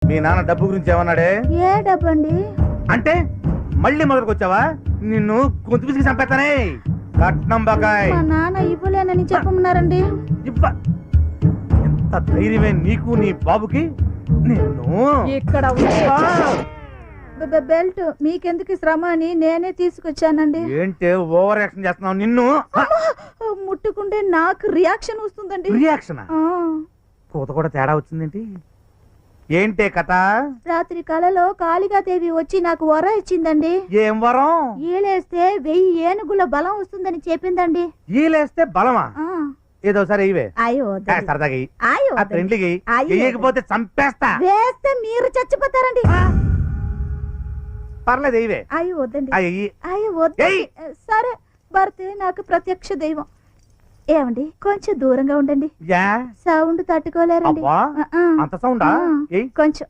మీ నాన్న డబ్బు గురించి ఏమన్నాడే? ఏ డబ్బు అండి? అంటే మళ్ళీ మొదలుకు వచ్చావా? నిన్ను గొంతు పిసికి చంపేస్తానే. కట్నం బకాయ్ మా నాన్న ఇవ్వలేనని చెప్పమన్నారండి. ఎంత ధైర్యమే నీకు నీ బాబుకి? నిన్ను ఇక్కడ బెల్ట్ మీకెందుకు శ్రమ అని నేనే తీసుకొచ్చానండి. ఏంటి ఓవర్ యాక్షన్ చేస్తున్నావు? నిన్ను ముట్టుకుంటే నాకు రియాక్షన్ వస్తుందండి. రియాక్షన్? కూత కూడా తేడా వచ్చిందేంటి? ఏంటే కథ? రాత్రి కలలో కాళికాదేవి వచ్చి నాకు వరం ఇచ్చిందండి. ఏం వరం? ఈలేస్తే 1000 ఏనుగుల బలం వస్తుందని చెప్పిందండి. ఈలేస్తే బలమా? ఏదో సరే ఇవే. అయ్యో సరదాగా అయ్యో ఫ్రెండ్లీకి వేయకపోతే చంపేస్తా. వేస్తే మీరు చచ్చిపోతారండి. పర్లేదు ఇవే. అయ్యో వద్దండి. అయ్యో వద్దండి. సరే భర్తే నాకు ప్రత్యక్ష దైవం. ఏమండి కొంచెం దూరంగా ఉండండి. సౌండ్ తట్టుకోలేరండి. అంత సౌండా? కొంచెం